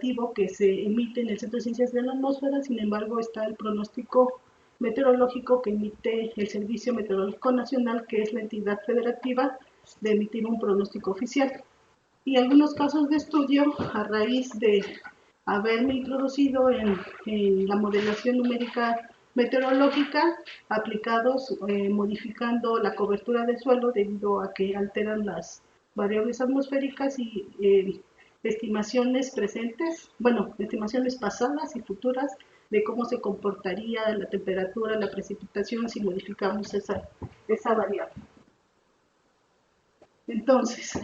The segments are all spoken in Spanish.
federativo que se emite en el Centro de Ciencias de la Atmósfera. Sin embargo, está el pronóstico meteorológico que emite el Servicio Meteorológico Nacional, que es la entidad federativa de emitir un pronóstico oficial. Y algunos casos de estudio, a raíz de haberme introducido en la modelación numérica meteorológica, aplicados modificando la cobertura del suelo debido a que alteran las variables atmosféricas y estimaciones presentes, bueno, estimaciones pasadas y futuras de cómo se comportaría la temperatura, la precipitación si modificamos esa variable. Entonces,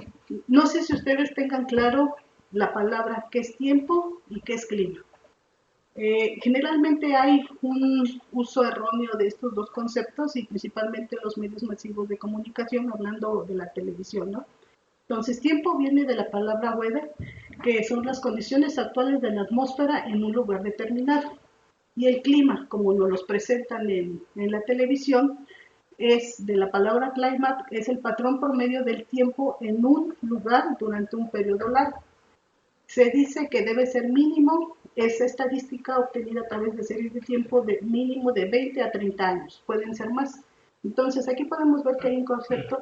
no sé si ustedes tengan claro la palabra qué es tiempo y qué es clima. Generalmente hay un uso erróneo de estos dos conceptos y principalmente los medios masivos de comunicación, hablando de la televisión, ¿no? Entonces, tiempo viene de la palabra weather, que son las condiciones actuales de la atmósfera en un lugar determinado. Y el clima, como nos los presentan en la televisión, es de la palabra climate, es el patrón promedio del tiempo en un lugar durante un periodo largo. Se dice que debe ser mínimo, es estadística obtenida a través de series de tiempo de mínimo de 20 a 30 años, pueden ser más. Entonces aquí podemos ver que hay un concepto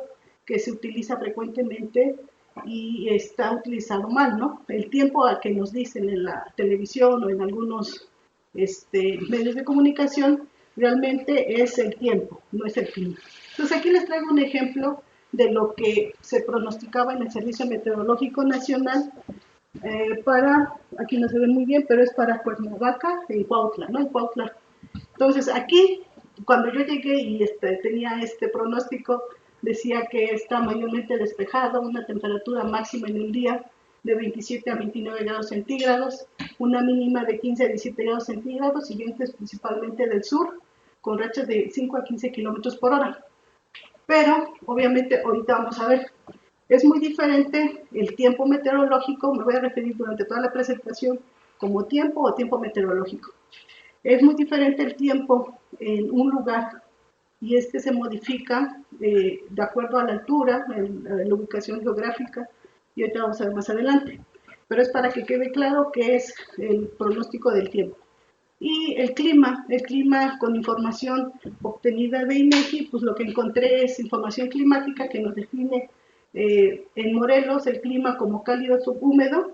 que se utiliza frecuentemente y está utilizado mal, ¿no? El tiempo al que nos dicen en la televisión o en algunos medios de comunicación realmente es el tiempo, no es el clima. Entonces aquí les traigo un ejemplo de lo que se pronosticaba en el Servicio Meteorológico Nacional para, aquí no se ve muy bien, pero es para Cuernavaca y Cuautla, ¿no? En Cuautla. Entonces aquí, cuando yo llegué y tenía este pronóstico, decía que está mayormente despejado, una temperatura máxima en un día de 27 a 29 grados centígrados, una mínima de 15 a 17 grados centígrados y vientos principalmente del sur, con rachas de 5 a 15 kilómetros por hora. Pero, obviamente, ahorita vamos a ver, es muy diferente el tiempo meteorológico, me voy a referir durante toda la presentación como tiempo o tiempo meteorológico. Es muy diferente el tiempo en un lugar y se modifica de acuerdo a la altura, la ubicación geográfica, y ahorita vamos a ver más adelante. Pero es para que quede claro qué es el pronóstico del tiempo. Y el clima con información obtenida de INEGI, pues lo que encontré es información climática que nos define en Morelos el clima como cálido subhúmedo,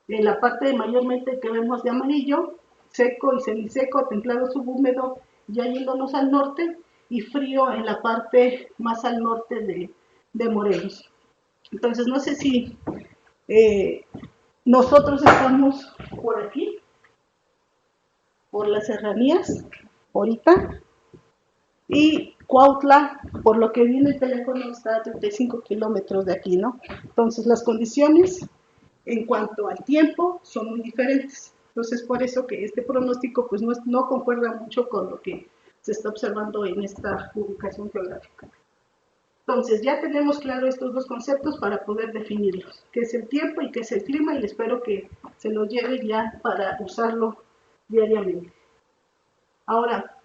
en la parte mayormente que vemos de amarillo, seco y semiseco, templado subhúmedo, ya yéndonos al norte, y frío en la parte más al norte de Morelos. Entonces, no sé si nosotros estamos por aquí, por las serranías, ahorita, y Cuautla, por lo que viene el teléfono, está a 35 kilómetros de aquí, ¿no? Entonces, las condiciones en cuanto al tiempo son muy diferentes. Entonces, por eso que este pronóstico pues no concuerda mucho con lo que se está observando en esta ubicación geográfica. Entonces, ya tenemos claro estos dos conceptos para poder definirlos, qué es el tiempo y qué es el clima, y espero que se lo lleven ya para usarlo diariamente. Ahora,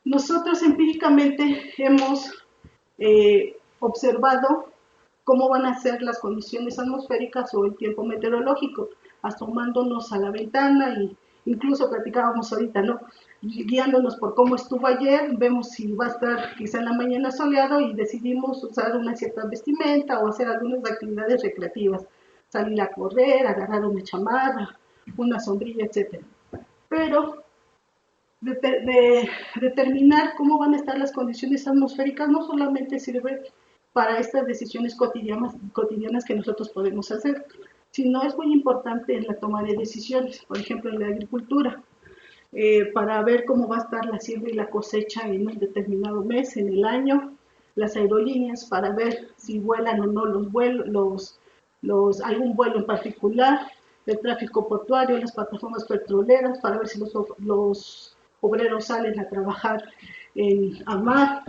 nosotros empíricamente hemos observado cómo van a ser las condiciones atmosféricas o el tiempo meteorológico, asomándonos a la ventana y incluso platicábamos ahorita, ¿no? Guiándonos por cómo estuvo ayer, vemos si va a estar quizá en la mañana soleado y decidimos usar una cierta vestimenta o hacer algunas actividades recreativas, salir a correr, agarrar una chamarra, una sombrilla, etc. Pero de determinar cómo van a estar las condiciones atmosféricas no solamente sirve para estas decisiones cotidianas que nosotros podemos hacer, sino es muy importante en la toma de decisiones, por ejemplo en la agricultura, para ver cómo va a estar la siembra y la cosecha en un determinado mes, en el año, las aerolíneas para ver si vuelan o no algún vuelo en particular, el tráfico portuario, las plataformas petroleras, para ver si los obreros salen a trabajar a mar.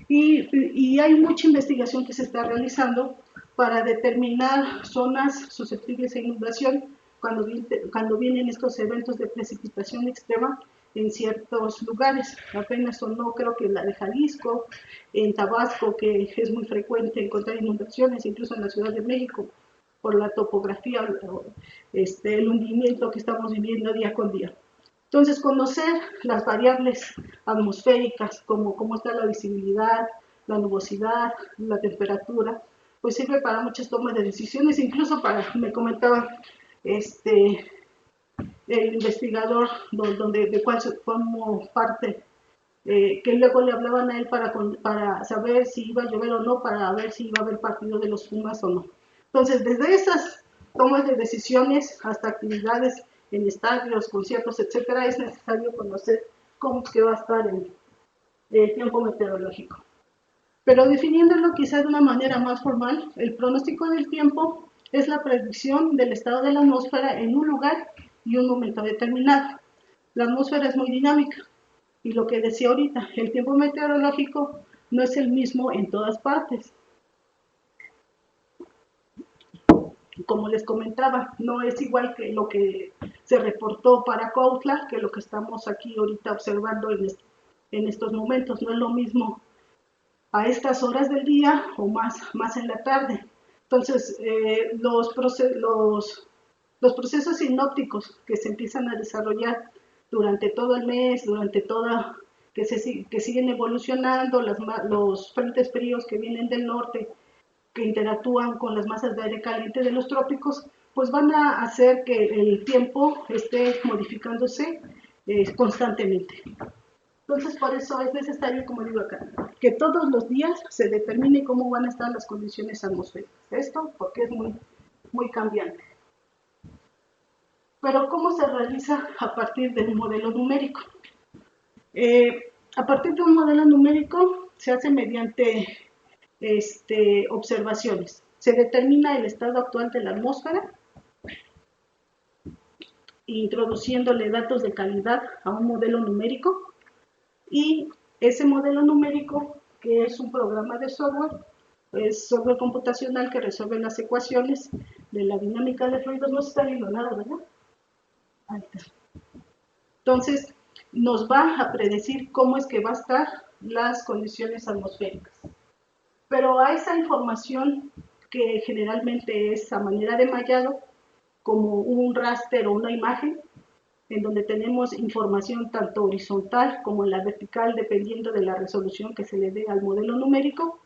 Y hay mucha investigación que se está realizando para determinar zonas susceptibles a inundación cuando vienen estos eventos de precipitación extrema en ciertos lugares. Apenas sonó, creo que la de Jalisco, en Tabasco, que es muy frecuente encontrar inundaciones, incluso en la Ciudad de México. por la topografía, el hundimiento que estamos viviendo día con día. Entonces, conocer las variables atmosféricas, como cómo está la visibilidad, la nubosidad, la temperatura, pues sirve para muchas tomas de decisiones, incluso me comentaba el investigador de cuál como parte, que luego le hablaban a él para saber si iba a llover o no, para ver si iba a haber partido de los Pumas o no. Entonces, desde esas tomas de decisiones hasta actividades en estadios, conciertos, etcétera, es necesario conocer cómo es que va a estar el tiempo meteorológico. Pero definiéndolo quizá de una manera más formal, el pronóstico del tiempo es la predicción del estado de la atmósfera en un lugar y un momento determinado. La atmósfera es muy dinámica y lo que decía ahorita, el tiempo meteorológico no es el mismo en todas partes. Como les comentaba, no es igual que lo que se reportó para Cuautla que lo que estamos aquí ahorita observando en estos momentos. No es lo mismo a estas horas del día o más en la tarde. Entonces, los procesos sinópticos que se empiezan a desarrollar durante todo el mes, que siguen evolucionando, los frentes fríos que vienen del norte, que interactúan con las masas de aire caliente de los trópicos, pues van a hacer que el tiempo esté modificándose constantemente. Entonces, por eso es necesario, como digo acá, que todos los días se determine cómo van a estar las condiciones atmosféricas. Esto porque es muy cambiante. Pero, ¿cómo se realiza a partir de un modelo numérico? A partir de un modelo numérico se hace mediante observaciones. Se determina el estado actual de la atmósfera, introduciéndole datos de calidad a un modelo numérico, y ese modelo numérico, que es un programa de software, es software computacional que resuelve las ecuaciones de la dinámica de fluidos. No se está viendo nada, ¿verdad? Ahí está. Entonces, nos va a predecir cómo es que va a estar las condiciones atmosféricas. Pero a esa información, que generalmente es a manera de mallado, como un raster o una imagen, en donde tenemos información tanto horizontal como en la vertical, dependiendo de la resolución que se le dé al modelo numérico,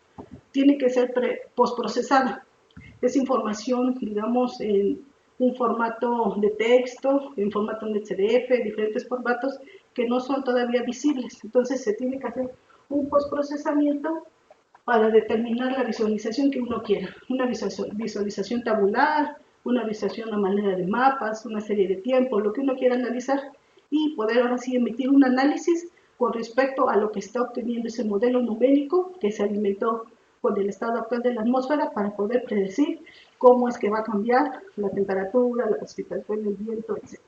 tiene que ser postprocesada. Es información, digamos, en un formato de texto, en formato XDF, diferentes formatos que no son todavía visibles. Entonces se tiene que hacer un postprocesamiento para determinar la visualización que uno quiera. Una visualización tabular, una visualización a manera de mapas, una serie de tiempos, lo que uno quiera analizar, y poder ahora sí emitir un análisis con respecto a lo que está obteniendo ese modelo numérico que se alimentó con el estado actual de la atmósfera, para poder predecir cómo es que va a cambiar la temperatura, la precipitación, el viento, etc.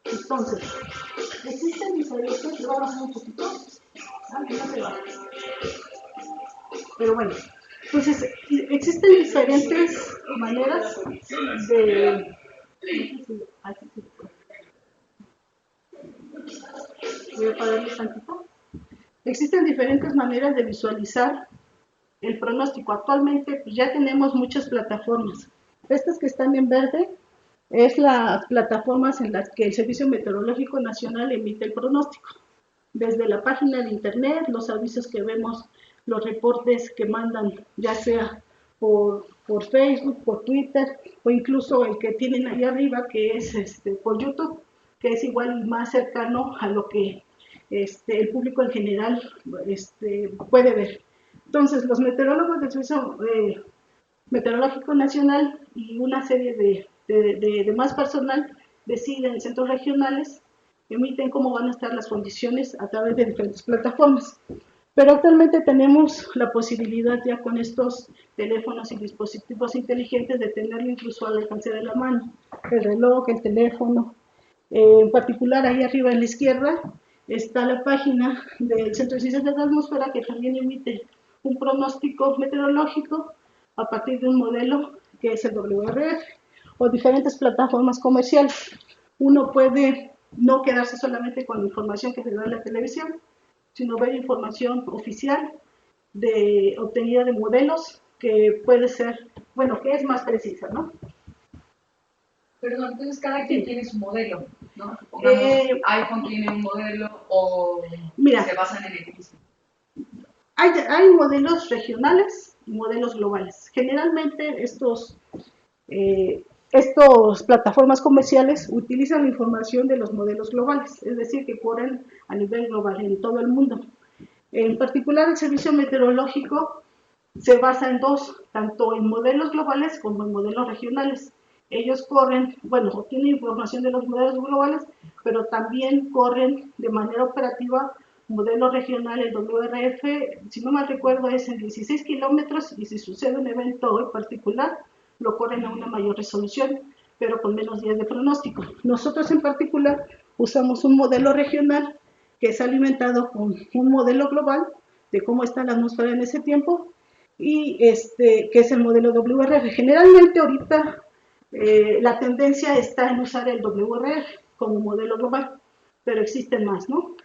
Entonces, existen diferentes, lo vamos a hacer un poquito, no se va. Pero bueno, entonces existen diferentes maneras de... Voy a pararles tantito. Existen diferentes maneras de visualizar el pronóstico. Actualmente pues, ya tenemos muchas plataformas. Estas que están en verde es las plataformas en las que el Servicio Meteorológico Nacional emite el pronóstico. Desde la página de internet, los avisos que vemos, los reportes que mandan, ya sea por Facebook, por Twitter, o incluso el que tienen ahí arriba, que es por YouTube, que es igual más cercano a lo que el público en general puede ver. Entonces, los meteorólogos del Servicio Meteorológico Nacional y una serie de más personal deciden en centros regionales, emiten cómo van a estar las condiciones a través de diferentes plataformas. Pero actualmente tenemos la posibilidad ya con estos teléfonos y dispositivos inteligentes de tenerlo incluso al alcance de la mano. El reloj, el teléfono. En particular, ahí arriba en la izquierda está la página del Centro de Ciencias de la Atmósfera, que también emite un pronóstico meteorológico a partir de un modelo que es el WRF, o diferentes plataformas comerciales. Uno puede no quedarse solamente con la información que se da en la televisión, sino ver información oficial obtenida de modelos que puede ser, bueno, que es más precisa, ¿no? Perdón, entonces cada quien tiene su modelo, ¿no? iPhone tiene un modelo o mira, se basan en el mismo. Hay modelos regionales y modelos globales. Generalmente estas plataformas comerciales utilizan la información de los modelos globales, es decir, que corren a nivel global en todo el mundo. En particular, el servicio meteorológico se basa en dos, tanto en modelos globales como en modelos regionales. Ellos corren, bueno, obtienen información de los modelos globales, pero también corren de manera operativa modelo regional, el WRF, si no mal recuerdo, es en 16 kilómetros y si sucede un evento en particular, lo corren a una mayor resolución, pero con menos días de pronóstico. Nosotros en particular usamos un modelo regional que es alimentado con un modelo global de cómo está la atmósfera en ese tiempo y que es el modelo WRF. Generalmente ahorita la tendencia está en usar el WRF como modelo global, pero existen más, ¿no?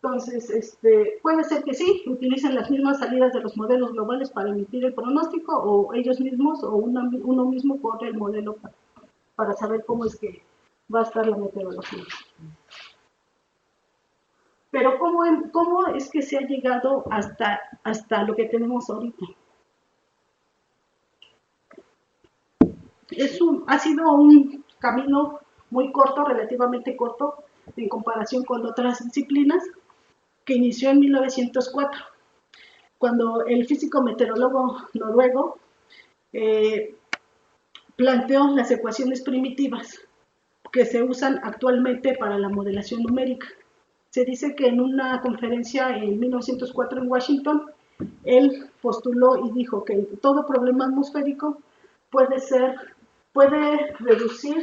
Entonces, puede ser que sí, utilicen las mismas salidas de los modelos globales para emitir el pronóstico, o ellos mismos, o uno mismo corre el modelo para saber cómo es que va a estar la meteorología. Pero ¿cómo es que se ha llegado hasta lo que tenemos ahorita? Ha sido un camino muy corto, relativamente corto, en comparación con otras disciplinas, que inició en 1904, cuando el físico meteorólogo noruego planteó las ecuaciones primitivas que se usan actualmente para la modelación numérica. Se dice que en una conferencia en 1904 en Washington, él postuló y dijo que todo problema atmosférico se puede reducir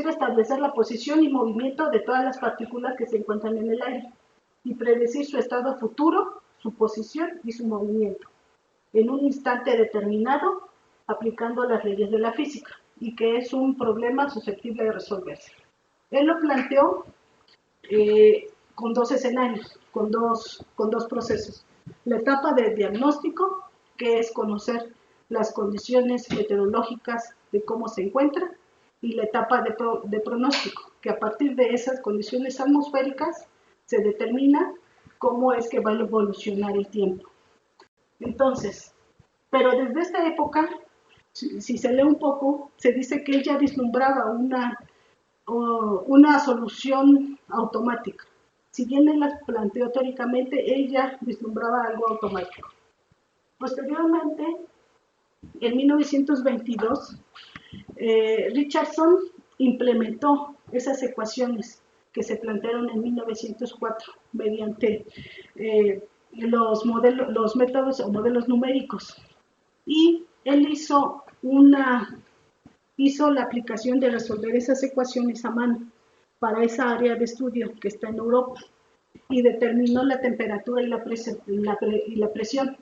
a establecer la posición y movimiento de todas las partículas que se encuentran en el aire y predecir su estado futuro, su posición y su movimiento en un instante determinado aplicando las leyes de la física, y que es un problema susceptible de resolverse. Él lo planteó con dos escenarios, con dos procesos. La etapa de diagnóstico, que es conocer las condiciones meteorológicas de cómo se encuentra, y la etapa de pronóstico, que a partir de esas condiciones atmosféricas se determina cómo es que va a evolucionar el tiempo. Entonces, pero desde esta época, si se lee un poco, se dice que ella vislumbraba una solución automática. Si bien él las planteó teóricamente, ella vislumbraba algo automático. Posteriormente, en 1922, Richardson implementó esas ecuaciones que se plantearon en 1904 mediante los métodos o modelos numéricos. Y él hizo la aplicación de resolver esas ecuaciones a mano para esa área de estudio que está en Europa y determinó la temperatura y la presión.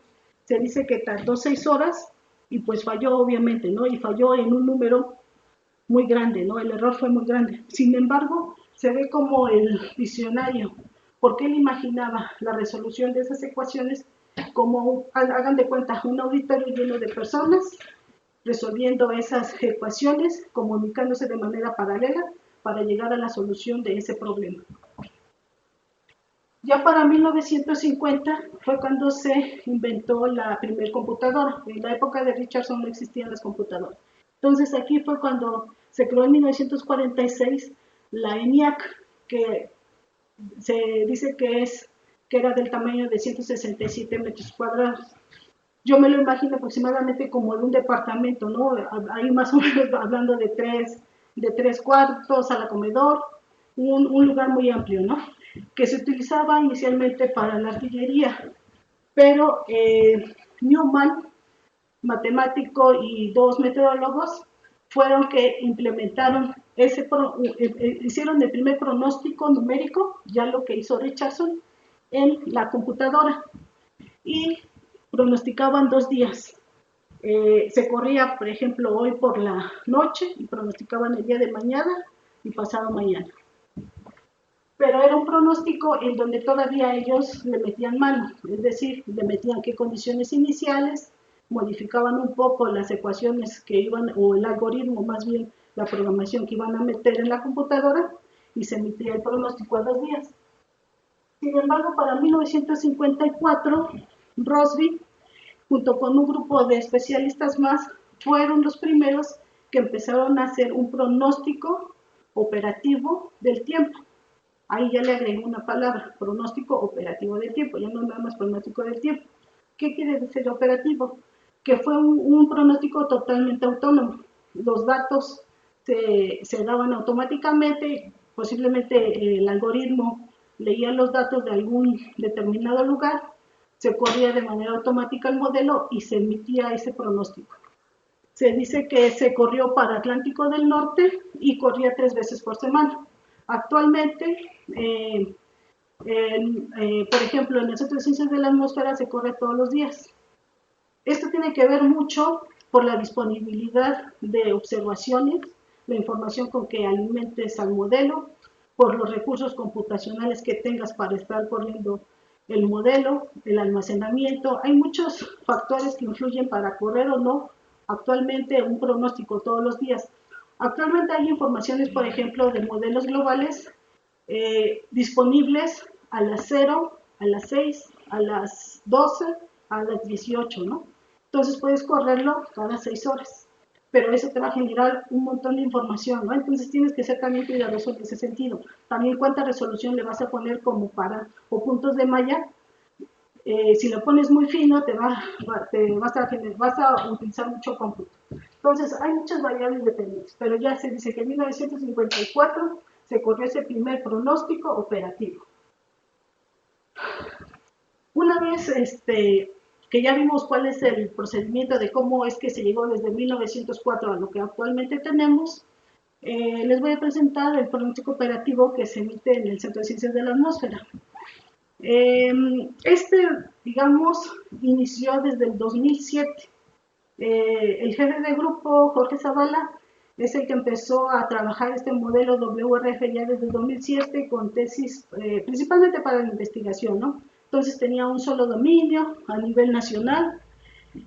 Se dice que tardó 6 horas y pues falló obviamente, ¿no? Y falló en un número muy grande, ¿no? El error fue muy grande. Sin embargo, se ve como el visionario, porque él imaginaba la resolución de esas ecuaciones como, hagan de cuenta, un auditorio lleno de personas resolviendo esas ecuaciones, comunicándose de manera paralela para llegar a la solución de ese problema. Ya para 1950 fue cuando se inventó la primer computadora. En la época de Richardson no existían las computadoras. Entonces aquí fue cuando se creó en 1946 la ENIAC, que se dice que era del tamaño de 167 metros cuadrados. Yo me lo imagino aproximadamente como de un departamento, ¿no? Ahí más o menos hablando de tres cuartos, sala comedor, un lugar muy amplio, ¿no? Que se utilizaba inicialmente para la artillería, pero Newman, matemático, y dos meteorólogos fueron que implementaron hicieron el primer pronóstico numérico, ya lo que hizo Richardson, en la computadora, y pronosticaban 2 días. Se corría, por ejemplo, hoy por la noche y pronosticaban el día de mañana y pasado mañana. pero era un pronóstico en donde todavía ellos le metían mano, es decir, le metían qué condiciones iniciales, modificaban un poco las ecuaciones que iban, o el algoritmo más bien, la programación que iban a meter en la computadora, y se emitía el pronóstico a 2 días. Sin embargo, para 1954, Rossby, junto con un grupo de especialistas más, fueron los primeros que empezaron a hacer un pronóstico operativo del tiempo. Ahí ya le agregué una palabra, pronóstico operativo del tiempo, ya no nada más pronóstico del tiempo. ¿Qué quiere decir operativo? Que fue un pronóstico totalmente autónomo. Los datos se daban automáticamente, posiblemente el algoritmo leía los datos de algún determinado lugar, se corría de manera automática el modelo y se emitía ese pronóstico. Se dice que se corrió para Atlántico del Norte y corría 3 veces por semana. Actualmente, por ejemplo, en el Centro de Ciencias de la Atmósfera se corre todos los días. Esto tiene que ver mucho por la disponibilidad de observaciones, la información con que alimentes al modelo, por los recursos computacionales que tengas para estar corriendo el modelo, el almacenamiento. Hay muchos factores que influyen para correr o no actualmente un pronóstico todos los días. Actualmente hay informaciones, por ejemplo, de modelos globales disponibles a las 0, a las 6, a las 12, a las 18, ¿no? Entonces puedes correrlo cada 6 horas, pero eso te va a generar un montón de información, ¿no? Entonces tienes que ser también cuidadoso en ese sentido. También cuánta resolución le vas a poner como para, o puntos de malla. Si lo pones muy fino, vas a utilizar mucho cómputo. Entonces, hay muchas variables dependientes, pero ya se dice que en 1954 se corrió ese primer pronóstico operativo. Una vez que ya vimos cuál es el procedimiento de cómo es que se llegó desde 1904 a lo que actualmente tenemos, les voy a presentar el pronóstico operativo que se emite en el Centro de Ciencias de la Atmósfera. Digamos, inició desde el 2007. El jefe de grupo, Jorge Zavala, es el que empezó a trabajar este modelo WRF ya desde el 2007 con tesis principalmente para la investigación, ¿no? Entonces tenía un solo dominio a nivel nacional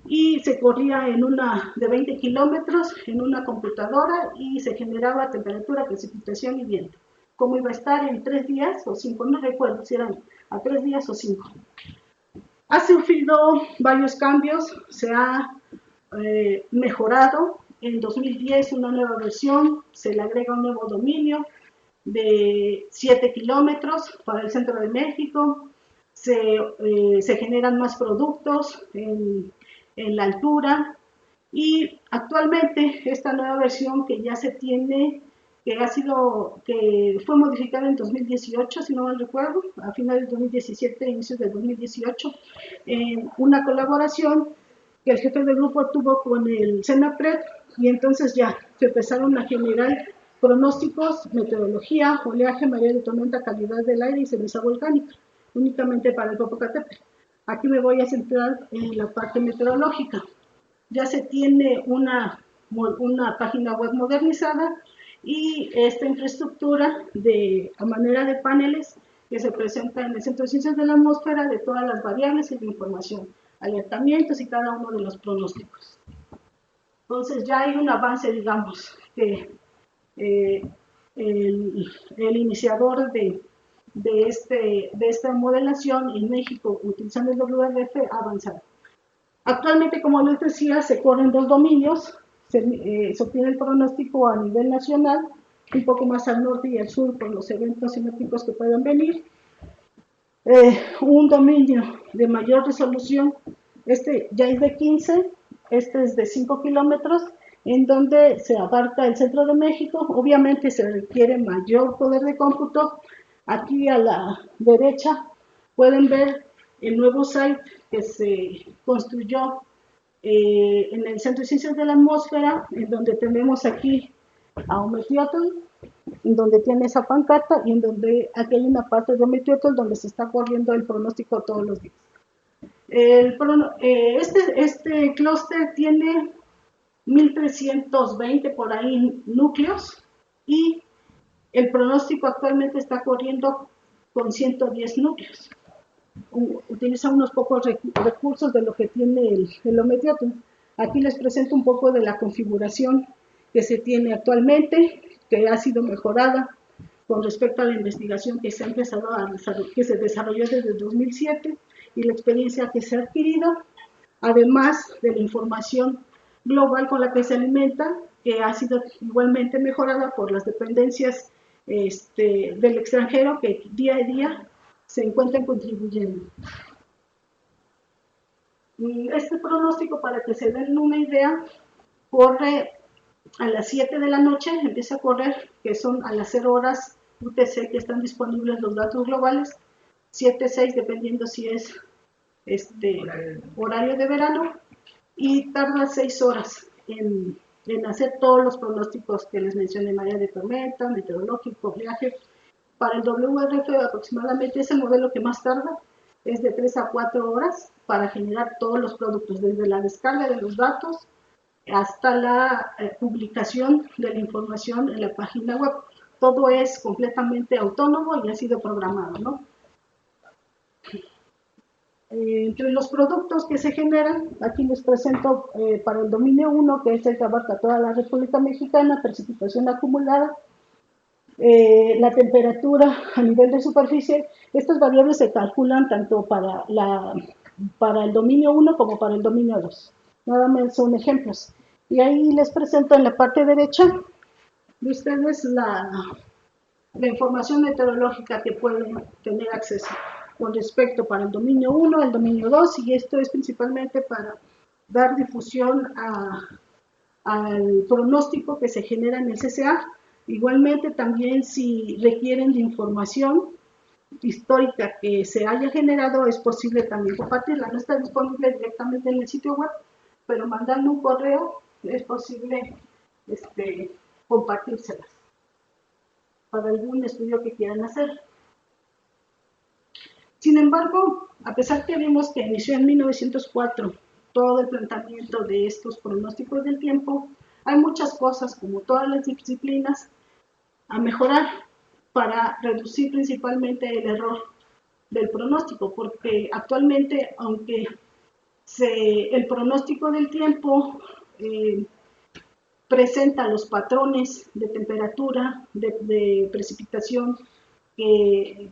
y se corría en una de 20 kilómetros en una computadora y se generaba temperatura, precipitación y viento. ¿Cómo iba a estar en 3 días o 5? No recuerdo si eran a 3 días o 5. Ha sufrido varios cambios, se ha mejorado. En 2010 una nueva versión, se le agrega un nuevo dominio de 7 kilómetros para el centro de México, se generan más productos en la altura y actualmente esta nueva versión que ya se tiene, que fue modificada en 2018, si no mal recuerdo, a finales de 2017, inicios de 2018, en una colaboración que el jefe del grupo tuvo con el CENAPRED, y entonces ya se empezaron a generar pronósticos, meteorología, oleaje, marea de tormenta, calidad del aire y ceniza volcánica, únicamente para el Popocatépetl. Aquí me voy a centrar en la parte meteorológica. Ya se tiene una página web modernizada y esta infraestructura a manera de paneles que se presenta en el Centro de Ciencias de la Atmósfera de todas las variables y de información, alertamientos y cada uno de los pronósticos. Entonces ya hay un avance, digamos, que el iniciador de esta modelación en México utilizando el WRF ha avanzado. Actualmente, como les decía, se corren 2 dominios, se obtiene el pronóstico a nivel nacional, un poco más al norte y al sur por los eventos climáticos que puedan venir. Un dominio de mayor resolución, ya es de 15, este es de 5 kilómetros, en donde se abarca el centro de México. Obviamente se requiere mayor poder de cómputo. Aquí a la derecha pueden ver el nuevo site que se construyó en el Centro de Ciencias de la Atmósfera, en donde tenemos aquí a Ometeotl, en donde tiene esa pancarta y en donde aquí hay una parte de Ometeotl donde se está corriendo el pronóstico todos los días. Este clúster tiene 1320 por ahí núcleos y El pronóstico actualmente está corriendo con 110 núcleos. Utiliza unos pocos recursos de lo que tiene el Ometeotl. Aquí les presento un poco de la configuración que se tiene actualmente, que ha sido mejorada con respecto a la investigación que se ha empezado que se desarrolló desde 2007 y la experiencia que se ha adquirido, además de la información global con la que se alimenta, que ha sido igualmente mejorada por las dependencias del extranjero que día a día se encuentran contribuyendo. Este pronóstico, para que se den una idea, corre a las 7 de la noche, empieza a correr, que son a las 0 horas UTC que están disponibles los datos globales, 7, 6, dependiendo si es horario de verano, y tarda 6 horas en hacer todos los pronósticos que les mencioné, área de tormenta, meteorológico, viaje. Para el WRF aproximadamente ese modelo que más tarda es de 3 a 4 horas para generar todos los productos, desde la descarga de los datos hasta la publicación de la información en la página web. Todo es completamente autónomo y ha sido programado, ¿no? Entre los productos que se generan, aquí les presento para el dominio 1, que es el que abarca toda la República Mexicana, precipitación acumulada, la temperatura a nivel de superficie. Estas variables se calculan tanto para el dominio 1 como para el dominio 2. Nada más son ejemplos. Y ahí les presento en la parte derecha de ustedes la información meteorológica que pueden tener acceso con respecto para el dominio 1, el dominio 2, y esto es principalmente para dar difusión al pronóstico que se genera en el CCA. Igualmente también si requieren de información histórica que se haya generado, es posible también compartirla. No está disponible directamente en el sitio web, pero mandando un correo es posible compartírselas para algún estudio que quieran hacer. Sin embargo, a pesar que vimos que inició en 1904 todo el planteamiento de estos pronósticos del tiempo, hay muchas cosas, como todas las disciplinas, a mejorar para reducir principalmente el error del pronóstico, porque actualmente, aunque el pronóstico del tiempo presenta los patrones de temperatura, de precipitación que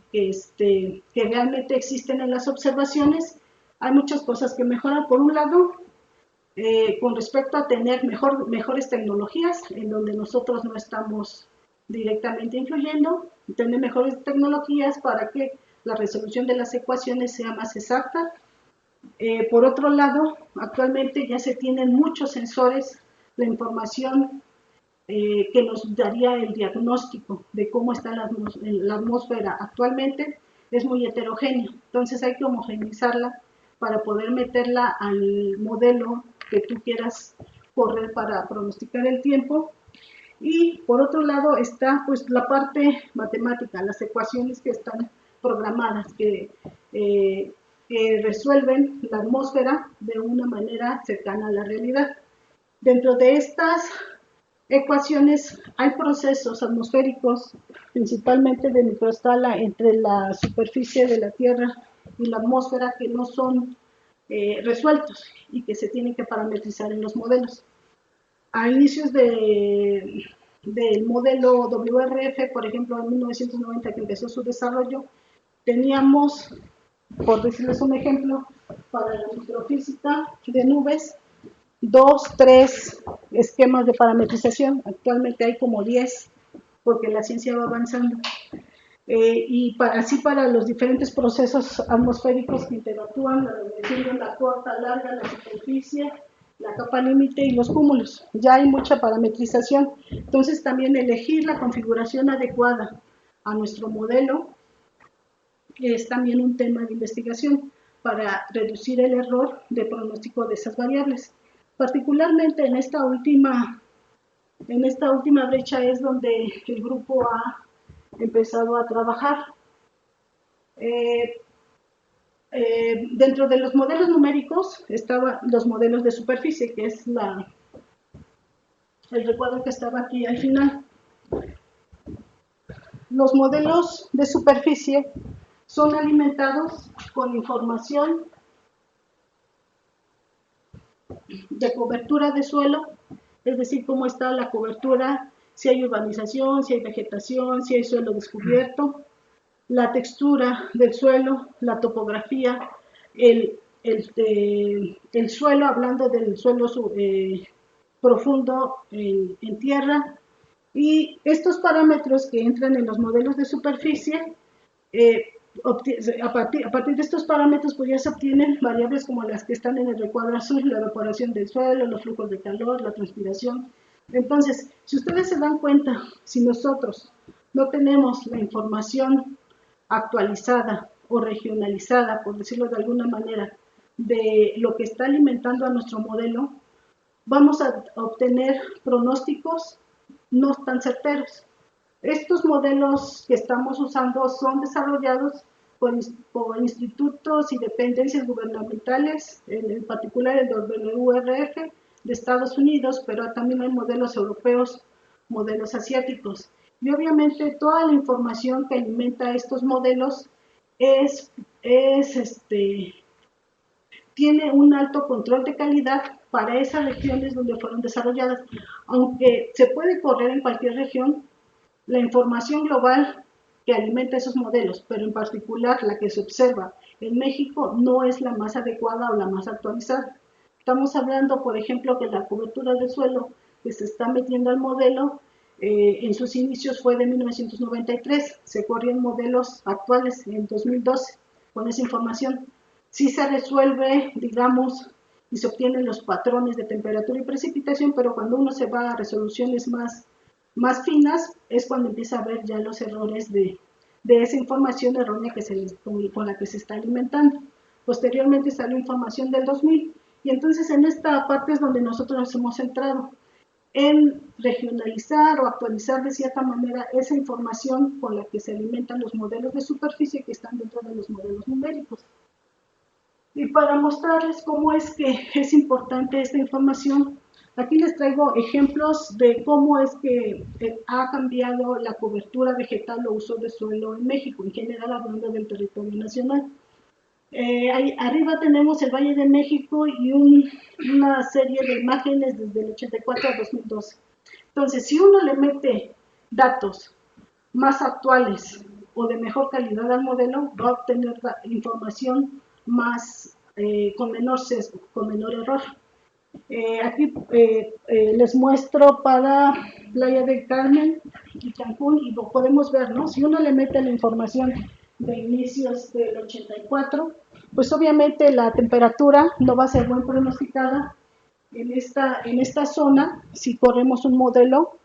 realmente existen en las observaciones, hay muchas cosas que mejoran. Por un lado, con respecto a tener mejores tecnologías, en donde nosotros no estamos directamente influyendo, tener mejores tecnologías para que la resolución de las ecuaciones sea más exacta. Por otro lado, actualmente ya se tienen muchos sensores, la información que nos daría el diagnóstico de cómo está la atmósfera actualmente es muy heterogénea, entonces hay que homogeneizarla para poder meterla al modelo que tú quieras correr para pronosticar el tiempo. Y por otro lado está pues la parte matemática, las ecuaciones que están programadas, que resuelven la atmósfera de una manera cercana a la realidad. Dentro de estas ecuaciones hay procesos atmosféricos, principalmente de microescala, entre la superficie de la Tierra y la atmósfera, que no son resueltos y que se tienen que parametrizar en los modelos. A inicios del modelo WRF, por ejemplo, en 1990, que empezó su desarrollo, teníamos, por decirles un ejemplo, para la microfísica de nubes, 2, 3 esquemas de parametrización. Actualmente hay como 10, porque la ciencia va avanzando. Y así para los diferentes procesos atmosféricos que interactúan, la radiación, la corta, larga, la superficie, la capa límite y los cúmulos. Ya hay mucha parametrización. Entonces también elegir la configuración adecuada a nuestro modelo es también un tema de investigación para reducir el error de pronóstico de esas variables. Particularmente en esta última brecha es donde el grupo ha empezado a trabajar. Dentro de los modelos numéricos estaban los modelos de superficie, que es el recuadro que estaba aquí al final. los modelos de superficie son alimentados con información de cobertura de suelo, es decir, cómo está la cobertura, si hay urbanización, si hay vegetación, si hay suelo descubierto, la textura del suelo, la topografía, el suelo, hablando del suelo profundo en tierra, y estos parámetros que entran en los modelos de superficie, a partir de estos parámetros pues ya se obtienen variables como las que están en el recuadro azul, la evaporación del suelo, los flujos de calor, la transpiración. Entonces, si ustedes se dan cuenta, si nosotros no tenemos la información actualizada o regionalizada, por decirlo de alguna manera, de lo que está alimentando a nuestro modelo, vamos a obtener pronósticos no tan certeros. Estos modelos que estamos usando son desarrollados por institutos y dependencias gubernamentales, en particular el WRF de Estados Unidos, pero también hay modelos europeos, modelos asiáticos. Y obviamente toda la información que alimenta estos modelos tiene un alto control de calidad para esas regiones donde fueron desarrolladas. Aunque se puede correr en cualquier región, la información global que alimenta esos modelos, pero en particular la que se observa en México, no es la más adecuada o la más actualizada. Estamos hablando, por ejemplo, que la cobertura del suelo que se está metiendo al modelo, en sus inicios fue de 1993, se corrieron modelos actuales en 2012 con esa información. Sí se resuelve, digamos, y se obtienen los patrones de temperatura y precipitación, pero cuando uno se va a resoluciones más finas, es cuando empieza a ver ya los errores de esa información errónea con la que se está alimentando. Posteriormente salió información del 2000, y entonces en esta parte es donde nosotros nos hemos centrado en regionalizar o actualizar de cierta manera esa información con la que se alimentan los modelos de superficie que están dentro de los modelos numéricos. Y para mostrarles cómo es que es importante esta información, aquí les traigo ejemplos de cómo es que ha cambiado la cobertura vegetal o uso de suelo en México, en general hablando del territorio nacional. Arriba tenemos el Valle de México y una serie de imágenes desde el 84 a 2012. Entonces, si uno le mete datos más actuales o de mejor calidad al modelo, va a obtener la información más con menor sesgo, con menor error. Aquí les muestro para Playa del Carmen y Cancún, y lo podemos ver, ¿no? Si uno le mete la información de inicios del 84, pues obviamente la temperatura no va a ser muy pronosticada en esta zona si corremos un modelo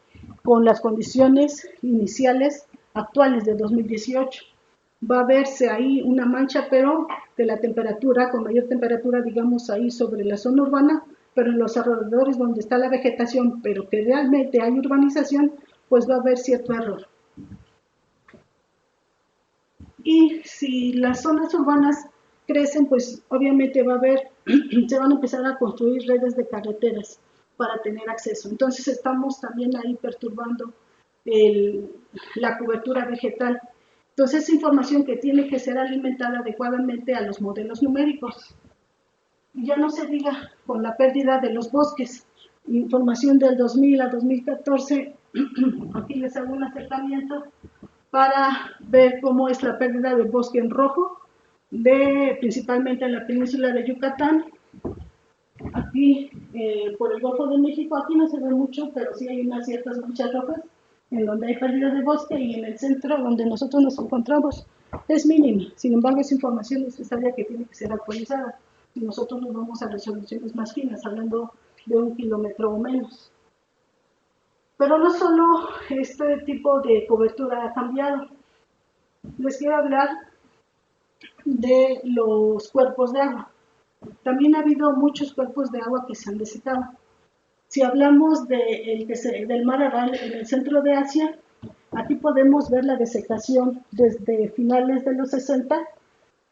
con las condiciones iniciales actuales de 2018. Va a verse ahí una mancha, pero de la temperatura, con mayor temperatura, digamos, ahí sobre la zona urbana, pero en los alrededores donde está la vegetación, pero que realmente hay urbanización, pues va a haber cierto error. Y si las zonas urbanas crecen, pues obviamente se van a empezar a construir redes de carreteras para tener acceso. Entonces estamos también ahí perturbando la cobertura vegetal. Entonces es información que tiene que ser alimentada adecuadamente a los modelos numéricos. Y ya no se diga con la pérdida de los bosques. Información del 2000 a 2014, aquí les hago un acercamiento para ver cómo es la pérdida del bosque en rojo, principalmente en la península de Yucatán. Aquí, por el Golfo de México, aquí no se ve mucho, pero sí hay unas ciertas manchas rojas en donde hay pérdida de bosque, y en el centro donde nosotros nos encontramos es mínima. Sin embargo, es información necesaria que tiene que ser actualizada, y nosotros nos vamos a resoluciones más finas, hablando de 1 kilómetro o menos. Pero no solo este tipo de cobertura ha cambiado. Les quiero hablar de los cuerpos de agua. También ha habido muchos cuerpos de agua que se han desecado. Si hablamos del mar Aral en el centro de Asia, aquí podemos ver la desecación desde finales de los 60.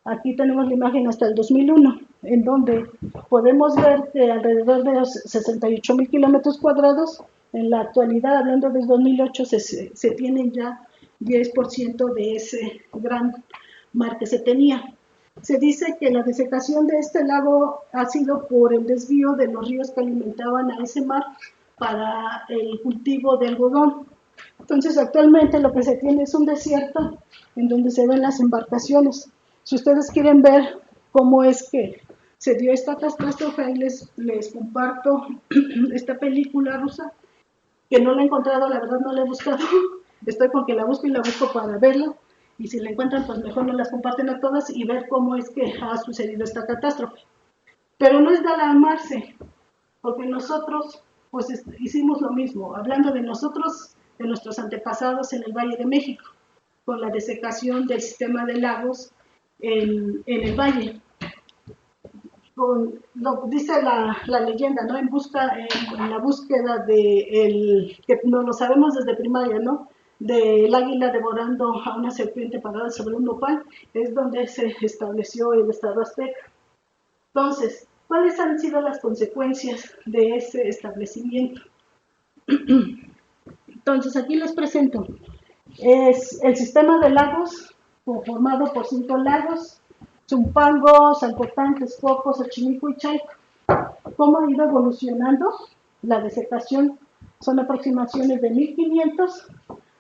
Aquí tenemos la imagen hasta el 2001, en donde podemos ver que alrededor de los 68,000 kilómetros cuadrados, en la actualidad, hablando del 2008, se tienen ya 10% de ese gran mar que se tenía. Se dice que la desecación de este lago ha sido por el desvío de los ríos que alimentaban a ese mar para el cultivo de algodón. Entonces, actualmente lo que se tiene es un desierto en donde se ven las embarcaciones. Si ustedes quieren ver cómo es que se dio esta catástrofe, ahí les comparto esta película rusa, que no la he encontrado, la verdad no la he buscado. Estoy con que la busco y la busco para verla. Y si la encuentran, pues mejor no las comparten a todas y ver cómo es que ha sucedido esta catástrofe. Pero no es de alarmarse, porque nosotros pues hicimos lo mismo, hablando de nosotros, de nuestros antepasados en el Valle de México, con la desecación del sistema de lagos en el valle. Dice la leyenda, ¿no? En la búsqueda que no lo sabemos desde primaria, ¿no? Del águila devorando a una serpiente parada sobre un nopal, es donde se estableció el Estado azteca. Entonces, ¿cuáles han sido las consecuencias de ese establecimiento? Entonces, aquí les presento. Es el sistema de lagos, conformado por 5 lagos: Zumpango, Zancotán, Texcoco, Xochimilco y Chalco. ¿Cómo ha ido evolucionando la desecación? Son aproximaciones de 1500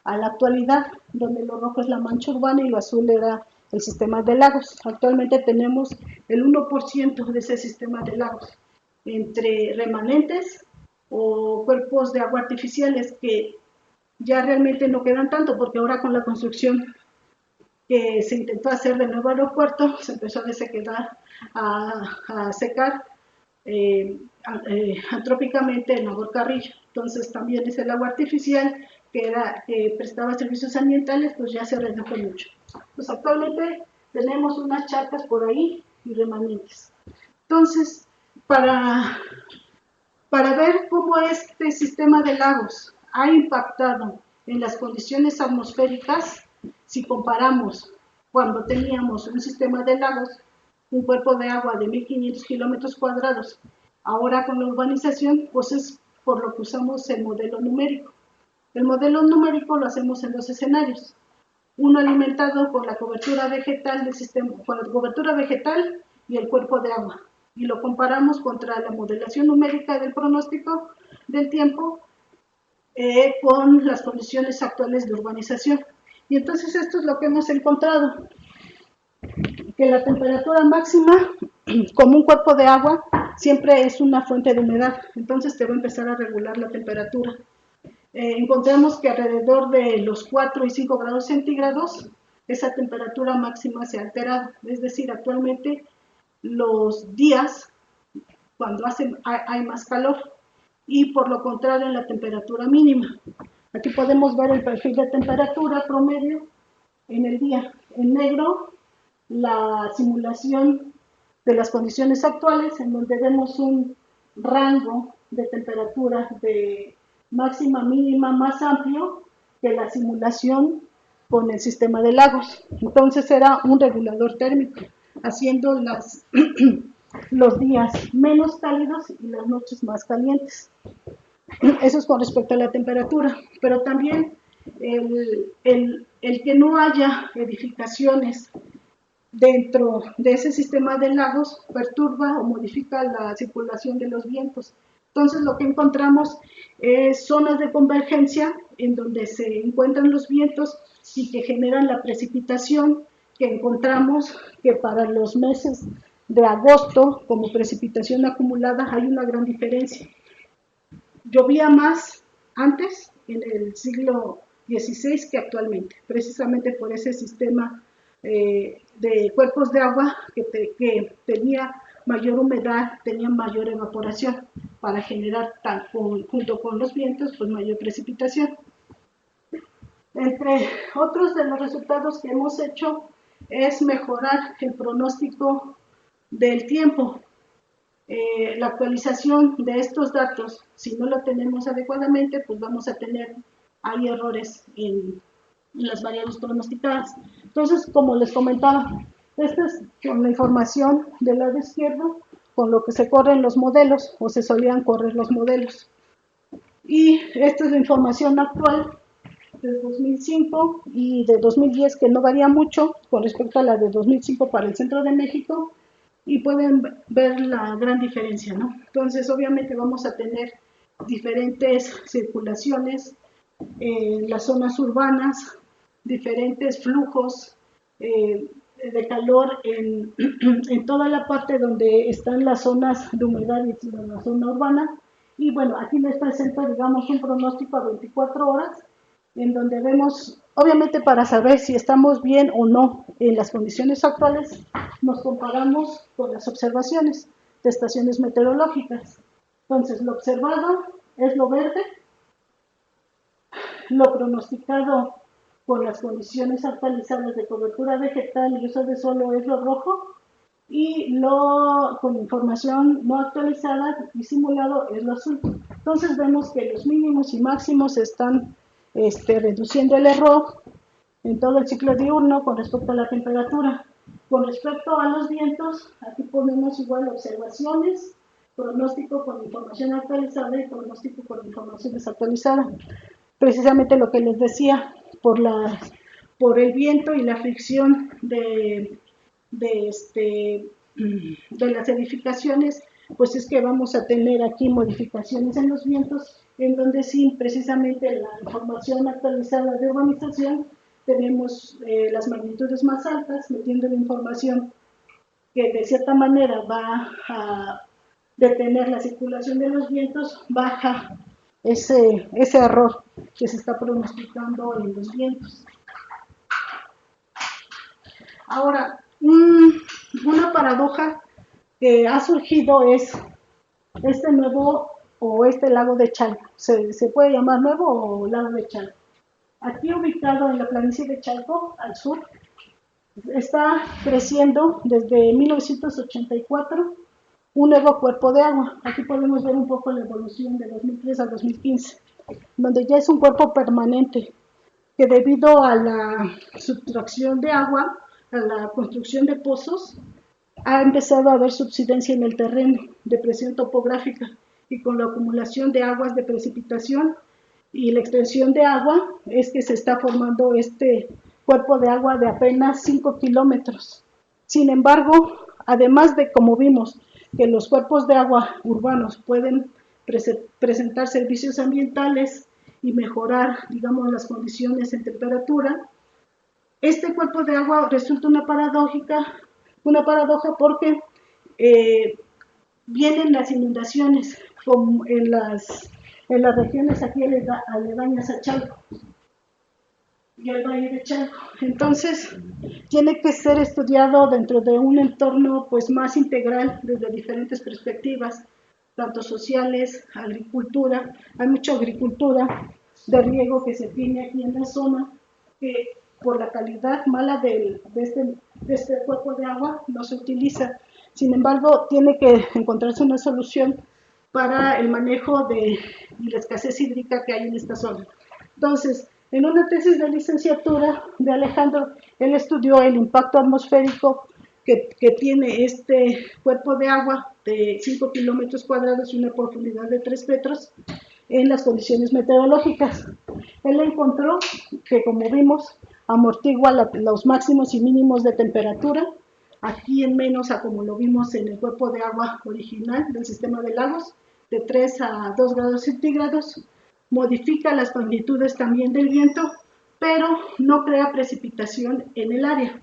a la actualidad, donde lo rojo es la mancha urbana y lo azul era el sistema de lagos. Actualmente tenemos el 1% de ese sistema de lagos, entre remanentes o cuerpos de agua artificiales que ya realmente no quedan tanto, porque ahora con la construcción que se intentó hacer del nuevo aeropuerto, se empezó a desequedar, a secar antrópicamente el Nabor Carrillo. Entonces también es el agua artificial que prestaba servicios ambientales, pues ya se redujo mucho. Pues actualmente tenemos unas charcas por ahí y remanentes. Entonces, para ver cómo este sistema de lagos ha impactado en las condiciones atmosféricas, si comparamos cuando teníamos un sistema de lagos, un cuerpo de agua de 1500 kilómetros cuadrados, ahora con la urbanización, pues es por lo que usamos el modelo numérico. El modelo numérico lo hacemos en 2 escenarios. Uno alimentado con la cobertura vegetal del sistema, con la cobertura vegetal y el cuerpo de agua. Y lo comparamos contra la modelación numérica del pronóstico del tiempo con las condiciones actuales de urbanización. Y entonces esto es lo que hemos encontrado, que la temperatura máxima, como un cuerpo de agua, siempre es una fuente de humedad, entonces te va a empezar a regular la temperatura. Encontramos que alrededor de los 4 y 5 grados centígrados, esa temperatura máxima se ha alterado, es decir, actualmente los días, cuando hay más calor, y por lo contrario en la temperatura mínima. Aquí podemos ver el perfil de temperatura promedio en el día. En negro, la simulación de las condiciones actuales, en donde vemos un rango de temperatura de máxima mínima más amplio que la simulación con el sistema de lagos. Entonces era un regulador térmico, haciendo los días menos cálidos y las noches más calientes. Eso es con respecto a la temperatura, pero también el que no haya edificaciones dentro de ese sistema de lagos perturba o modifica la circulación de los vientos. Entonces lo que encontramos es zonas de convergencia en donde se encuentran los vientos y que generan la precipitación, que encontramos que para los meses de agosto como precipitación acumulada hay una gran diferencia. Llovía más antes, en el siglo XVI, que actualmente, precisamente por ese sistema de cuerpos de agua que tenía mayor humedad, tenía mayor evaporación para generar, junto con los vientos, pues mayor precipitación. Entre otros de los resultados que hemos hecho es mejorar el pronóstico del tiempo. La actualización de estos datos, si no lo tenemos adecuadamente, pues vamos a tener, hay errores en las variables pronosticadas. Entonces, como les comentaba, esta es con la información del lado izquierdo, con lo que se corren los modelos, o se solían correr los modelos. Y esta es la información actual, de 2005 y de 2010, que no varía mucho con respecto a la de 2005 para el centro de México, y pueden ver la gran diferencia, ¿no? Entonces, obviamente vamos a tener diferentes circulaciones en las zonas urbanas, diferentes flujos de calor en toda la parte donde están las zonas de humedad y la zona urbana. Y bueno, aquí les presento, digamos, un pronóstico a 24 horas, en donde vemos, obviamente para saber si estamos bien o no en las condiciones actuales, nos comparamos con las observaciones de estaciones meteorológicas. Entonces, lo observado es lo verde, lo pronosticado por las condiciones actualizadas de cobertura vegetal y uso de suelo es lo rojo, y lo con información no actualizada y simulado es lo azul. Entonces vemos que los mínimos y máximos están reduciendo el error en todo el ciclo diurno con respecto a la temperatura. Con respecto a los vientos, aquí ponemos igual observaciones, pronóstico con información actualizada y pronóstico con información desactualizada. Precisamente lo que les decía, por el viento y la fricción de las edificaciones, pues es que vamos a tener aquí modificaciones en los vientos, en donde sí, precisamente la información actualizada de urbanización, tenemos las magnitudes más altas, metiendo la información que de cierta manera va a detener la circulación de los vientos, baja ese error que se está pronosticando en los vientos. Ahora, una paradoja que ha surgido es este nuevo o este lago de Chalco. ¿Se puede llamar nuevo o lago de Chalco? Aquí ubicado en la planicie de Chalco, al sur, está creciendo desde 1984 un nuevo cuerpo de agua. Aquí podemos ver un poco la evolución de 2003 a 2015, donde ya es un cuerpo permanente, que debido a la subtracción de agua, a la construcción de pozos, ha empezado a haber subsidencia en el terreno, depresión topográfica, y con la acumulación de aguas de precipitación y la extensión de agua es que se está formando este cuerpo de agua de apenas 5 kilómetros. Sin embargo, además de, como vimos, que los cuerpos de agua urbanos pueden presentar servicios ambientales y mejorar, digamos, las condiciones en temperatura, este cuerpo de agua resulta una paradoja porque vienen las inundaciones como en las regiones aquí aledañas a Chalco y al Valle de Chalco. Entonces, tiene que ser estudiado dentro de un entorno pues más integral desde diferentes perspectivas, tanto sociales, agricultura. Hay mucha agricultura de riego que se tiene aquí en la zona, que por la calidad mala de este cuerpo de agua no se utiliza. Sin embargo, tiene que encontrarse una solución para el manejo de la escasez hídrica que hay en esta zona. Entonces, en una tesis de licenciatura de Alejandro, él estudió el impacto atmosférico que tiene este cuerpo de agua de 5 kilómetros cuadrados y una profundidad de 3 metros en las condiciones meteorológicas. Él encontró que, como vimos, amortigua los máximos y mínimos de temperatura, aquí en menos a como lo vimos en el cuerpo de agua original del sistema de lagos, de 3 a 2 grados centígrados, modifica las magnitudes también del viento, pero no crea precipitación en el área.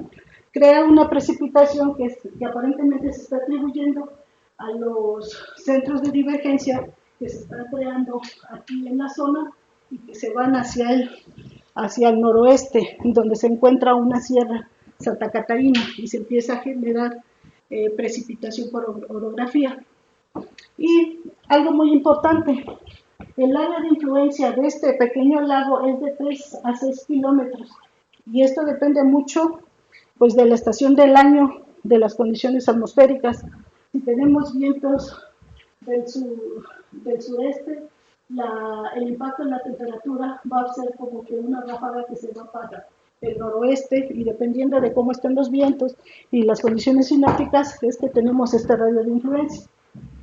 Crea una precipitación que aparentemente se está atribuyendo a los centros de divergencia que se están creando aquí en la zona y que se van hacia el noroeste, donde se encuentra una sierra, Santa Catarina, y se empieza a generar precipitación por orografía. Y algo muy importante, el área de influencia de este pequeño lago es de 3 a 6 kilómetros, y esto depende mucho pues, de la estación del año, de las condiciones atmosféricas. Si tenemos vientos del sureste, el impacto en la temperatura va a ser como que una ráfaga que se va para el noroeste, y dependiendo de cómo estén los vientos y las condiciones sinópticas, es que tenemos este radio de influencia.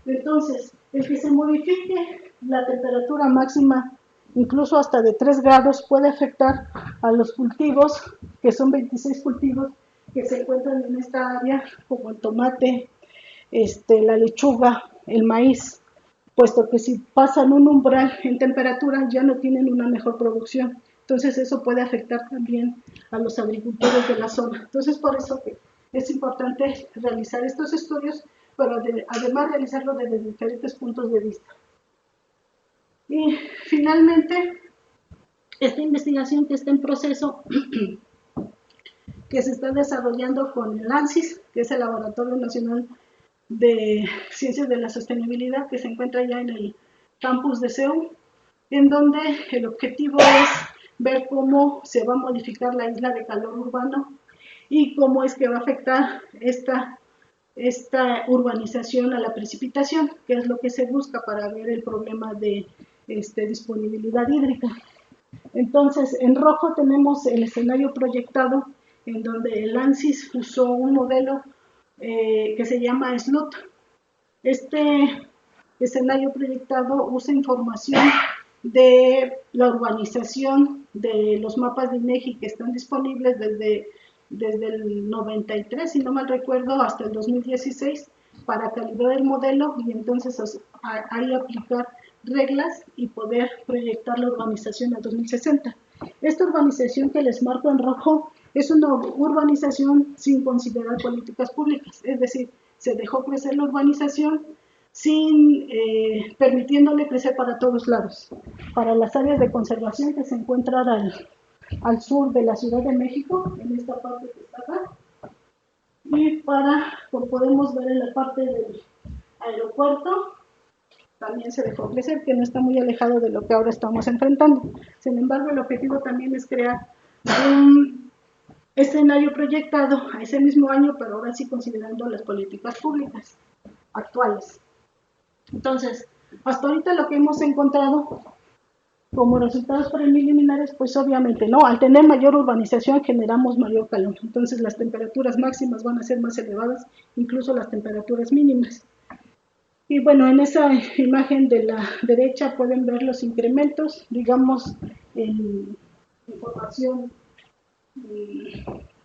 Entonces, el que se modifique la temperatura máxima incluso hasta de 3 grados, puede afectar a los cultivos, que son 26 cultivos que se encuentran en esta área, como el tomate, la lechuga, el maíz, puesto que si pasan un umbral en temperatura ya no tienen una mejor producción. Entonces eso puede afectar también a los agricultores de la zona. Entonces por eso es importante realizar estos estudios, pero además realizarlo desde diferentes puntos de vista. Y finalmente, esta investigación que está en proceso, que se está desarrollando con el ANSYS, que es el Laboratorio Nacional de Ciencias de la Sostenibilidad, que se encuentra ya en el campus de CEU, en donde el objetivo es ver cómo se va a modificar la isla de calor urbano y cómo es que va a afectar esta urbanización a la precipitación, que es lo que se busca para ver el problema de disponibilidad hídrica. Entonces, en rojo tenemos el escenario proyectado, en donde el ANSYS usó un modelo que se llama SLUT. Este escenario proyectado usa información de la urbanización de los mapas de INEGI que están disponibles desde el 93, si no mal recuerdo, hasta el 2016, para calibrar el modelo y entonces ahí aplicar reglas y poder proyectar la urbanización a 2060. Esta urbanización que les marco en rojo es una urbanización sin considerar políticas públicas, es decir, se dejó crecer la urbanización sin permitiéndole crecer para todos lados. Para las áreas de conservación que se encuentran al sur de la Ciudad de México, en esta parte que está acá, y como podemos ver en la parte del aeropuerto, también se dejó crecer, que no está muy alejado de lo que ahora estamos enfrentando. Sin embargo, el objetivo también es crear un escenario proyectado a ese mismo año, pero ahora sí considerando las políticas públicas actuales. Entonces, hasta ahorita lo que hemos encontrado como resultados preliminares, pues obviamente, ¿no? Al tener mayor urbanización generamos mayor calor, entonces las temperaturas máximas van a ser más elevadas, incluso las temperaturas mínimas. Y bueno, en esa imagen de la derecha pueden ver los incrementos, digamos, en información,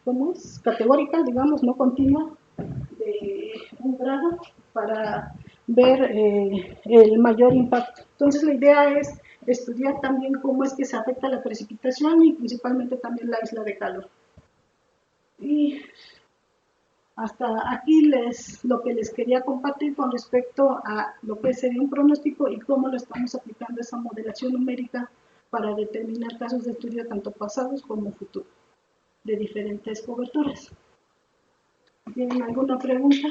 ¿cómo es? Categórica, digamos, no continua, de 1 grado, para ver el mayor impacto. Entonces la idea es estudiar también cómo es que se afecta la precipitación y principalmente también la isla de calor. Y hasta aquí lo que les quería compartir con respecto a lo que sería un pronóstico y cómo lo estamos aplicando esa modelación numérica para determinar casos de estudio tanto pasados como futuros de diferentes coberturas. ¿Tienen alguna pregunta?